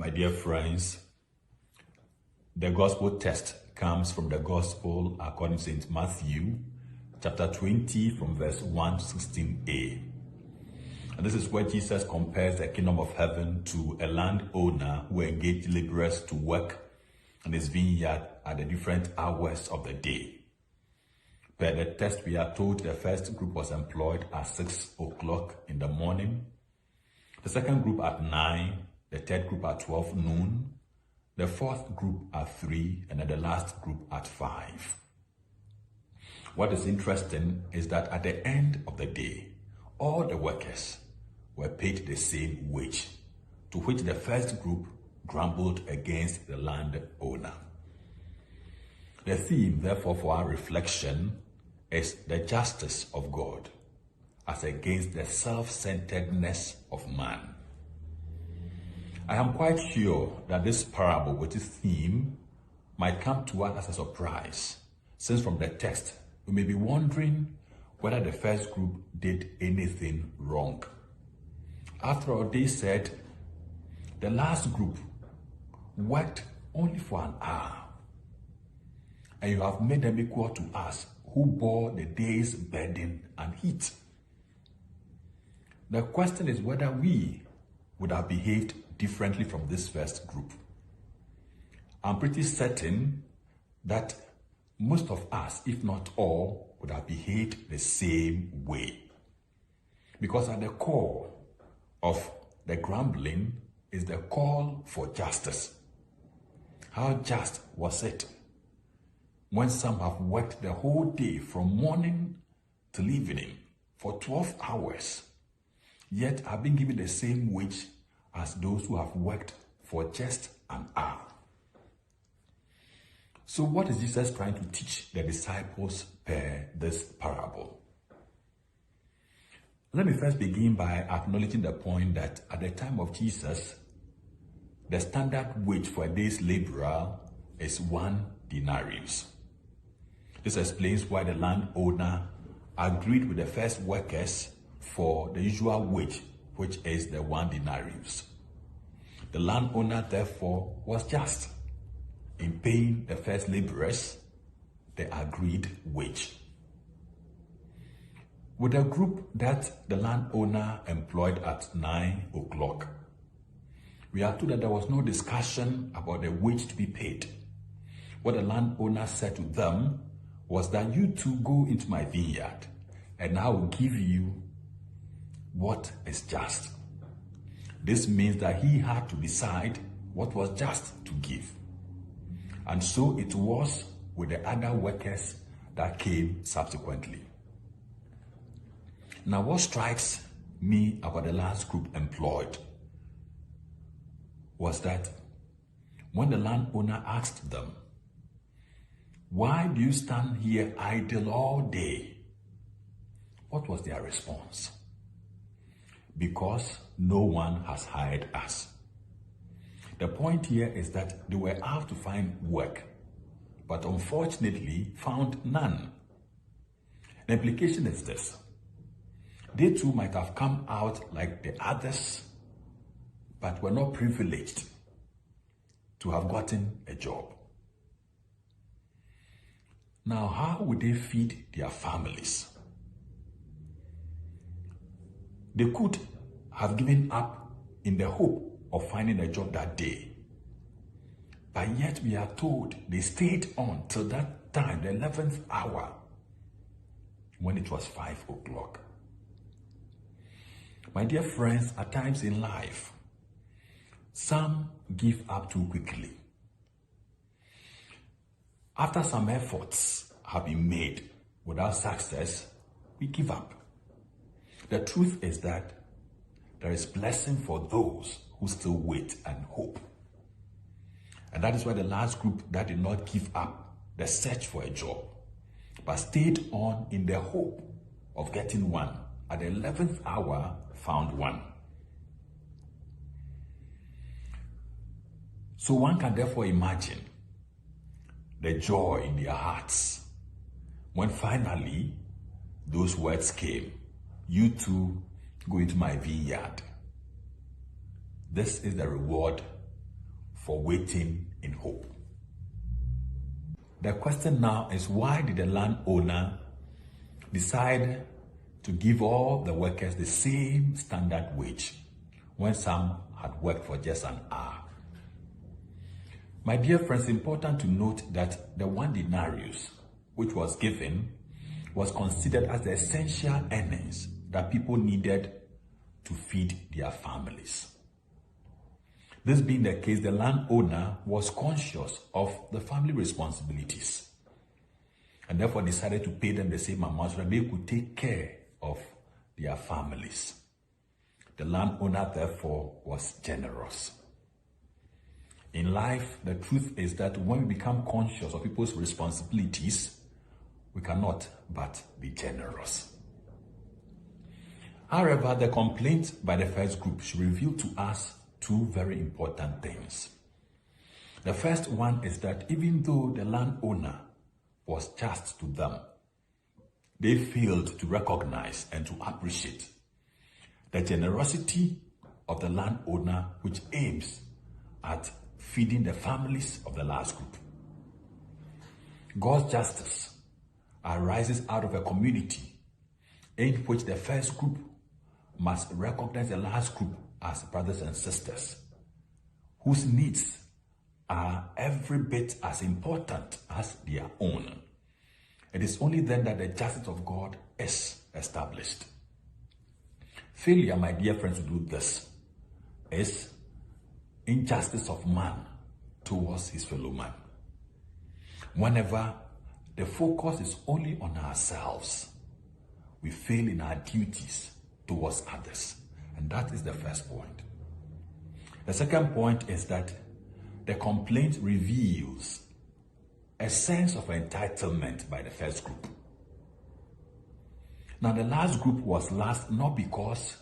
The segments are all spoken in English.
My dear friends, the gospel text comes from the gospel according to St. Matthew, chapter 20, from verse 1 to 16a. And this is where Jesus compares the kingdom of heaven to a landowner who engaged laborers to work in his vineyard at the different hours of the day. Per the text, we are told the first group was employed at 6 o'clock in the morning, the second group at 9, the third group at 12 noon, the fourth group at 3, and then the last group at 5. What is interesting is that at the end of the day, all the workers were paid the same wage, to which the first group grumbled against the landowner. The theme, therefore, for our reflection is the justice of God as against the self-centeredness of man. I am quite sure that this parable with its theme might come to us as a surprise, since from the text we may be wondering whether the first group did anything wrong. After all, they said the last group worked only for an hour, and you have made them equal to us who bore the day's burden and heat. The question is whether we would have behaved differently from this first group. I'm pretty certain that most of us, if not all, would have behaved the same way. Because at the core of the grumbling is the call for justice. How just was it when some have worked the whole day from morning till evening for 12 hours, yet have been given the same wage as those who have worked for just an hour? So what is Jesus trying to teach the disciples per this parable? Let me first begin by acknowledging the point that at the time of Jesus, the standard wage for a day's laborer is 1 denarius. This explains why the landowner agreed with the first workers for the usual wage, which is the 1 denarius. The landowner, therefore, was just in paying the first laborers the agreed wage. With the group that the landowner employed at 9 o'clock, we are told that there was no discussion about the wage to be paid. What the landowner said to them was that you two go into my vineyard and I will give you what is just. This means that he had to decide what was just to give. And so it was with the other workers that came subsequently. Now, what strikes me about the last group employed was that when the landowner asked them, "Why do you stand here idle all day?" what was their response? "Because no one has hired us." The point here is that they were out to find work, but unfortunately found none. The implication is this: they too might have come out like the others, but were not privileged to have gotten a job. Now, how would they feed their families? They could have given up in the hope of finding a job that day, but yet we are told they stayed on till that time, the 11th hour, when it was 5 o'clock. My dear friends, at times in life, some give up too quickly. After some efforts have been made without success, we give up. The truth is that there is blessing for those who still wait and hope. And that is why the last group that did not give up the search for a job, but stayed on in the hope of getting one, at the 11th hour found one. So one can therefore imagine the joy in their hearts when finally those words came, "You too go into my vineyard." This is the reward for waiting in hope. The question now is, why did the landowner decide to give all the workers the same standard wage when some had worked for just an hour? My dear friends, it's important to note that the 1 denarius which was given was considered as the essential earnings that people needed to feed their families. This being the case, the landowner was conscious of the family responsibilities and therefore decided to pay them the same amount so that they could take care of their families. The landowner, therefore, was generous. In life, the truth is that when we become conscious of people's responsibilities, we cannot but be generous. However, the complaint by the first group should reveal to us two very important things. The first one is that even though the landowner was just to them, they failed to recognize and to appreciate the generosity of the landowner, which aims at feeding the families of the last group. God's justice arises out of a community in which the first group must recognize the last group as brothers and sisters, whose needs are every bit as important as their own. It is only then that the justice of God is established. Failure, my dear friends, to do this is injustice of man towards his fellow man. Whenever the focus is only on ourselves, we fail in our duties towards others. And that is the first point. The second point is that the complaint reveals a sense of entitlement by the first group. Now, the last group was last not because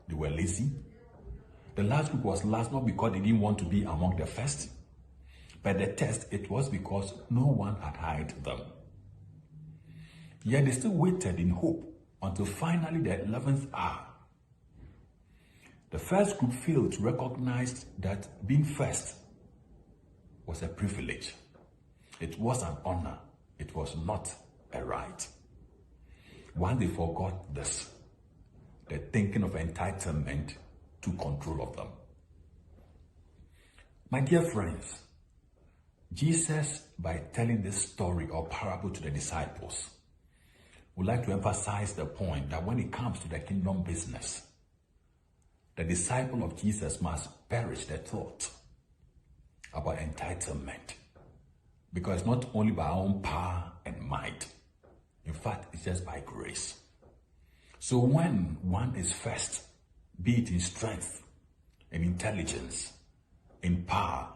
they were lazy. The last group was last not because they didn't want to be among the first. By the test, it was because no one had hired them. Yet they still waited in hope until finally the 11th hour. The first group failed to recognize that being first was a privilege. It was an honor. It was not a right. Once they forgot this, the thinking of entitlement took control of them. My dear friends, Jesus, by telling this story or parable to the disciples, would like to emphasize the point that when it comes to the kingdom business, the disciple of Jesus must perish the thought about entitlement, because it's not only by our own power and might. In fact, it's just by grace. So when one is first, be it in strength, in intelligence, in power,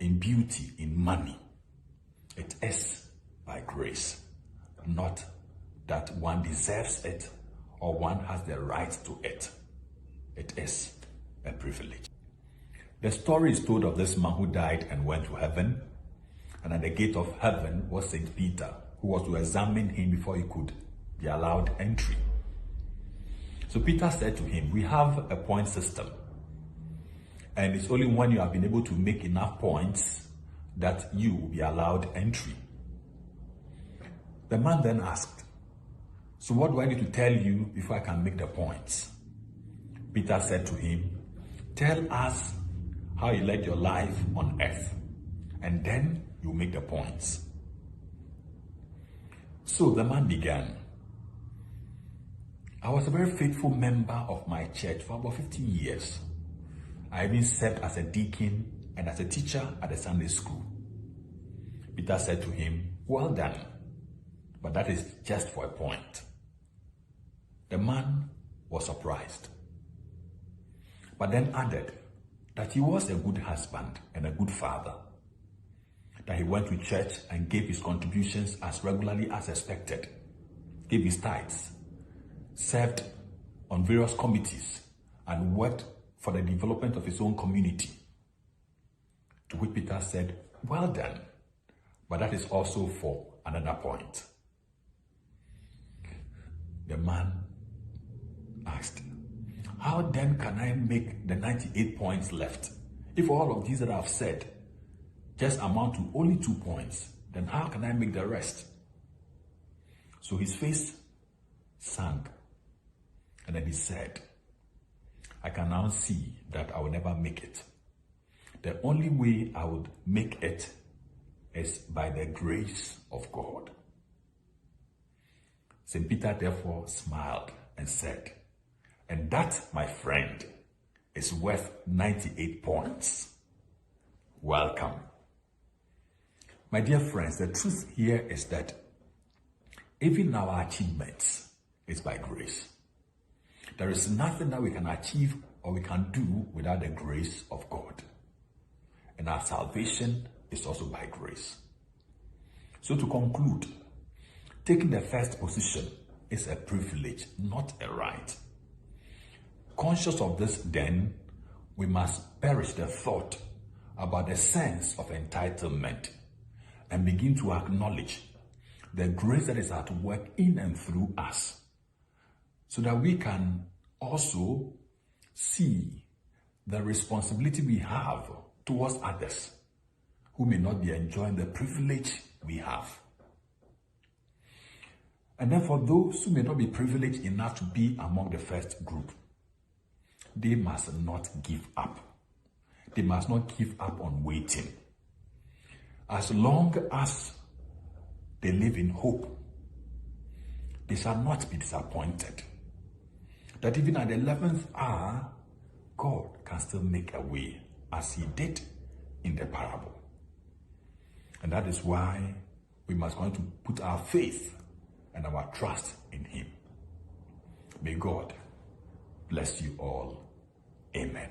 in beauty, in money, it is by grace, not that one deserves it or one has the right to it. It is a privilege. The story is told of this man who died and went to heaven, and at the gate of heaven was St. Peter, who was to examine him before he could be allowed entry. So Peter said to him, we have a point system, and it's only when you have been able to make enough points that you will be allowed entry. The man then asked, so what do I need to tell you before I can make the points? Peter said to him, tell us how you led your life on earth, and then you make the points. So the man began. I was a very faithful member of my church for about 15 years. I even served as a deacon and as a teacher at a Sunday school. Peter said to him, well done, but that is just for a point. The man was surprised, but then added that he was a good husband and a good father, that he went to church and gave his contributions as regularly as expected, gave his tithes, served on various committees, and worked for the development of his own community. To which Peter said, well done, but that is also for another point. The man asked, how then can I make the 98 points left If all of these that I've said just amount to only 2 points, then how can I make the rest? So his face sank, and then he said, I can now see that I will never make it. The only way I would make it is by the grace of God. St. Peter therefore smiled and said, and that, my friend, is worth 98 points. Welcome. My dear friends, the truth here is that even our achievements is by grace. There is nothing that we can achieve or we can do without the grace of God. And our salvation is also by grace. So to conclude, taking the first position is a privilege, not a right. Conscious of this, then, we must perish the thought about the sense of entitlement and begin to acknowledge the grace that is at work in and through us, so that we can also see the responsibility we have towards others who may not be enjoying the privilege we have. And then for those who may not be privileged enough to be among the first group, they must not give up. They must not give up on waiting. As long as they live in hope, they shall not be disappointed. That even at the 11th hour, God can still make a way, as he did in the parable. And that is why we must going to put our faith and our trust in him. May God bless you all. Amen.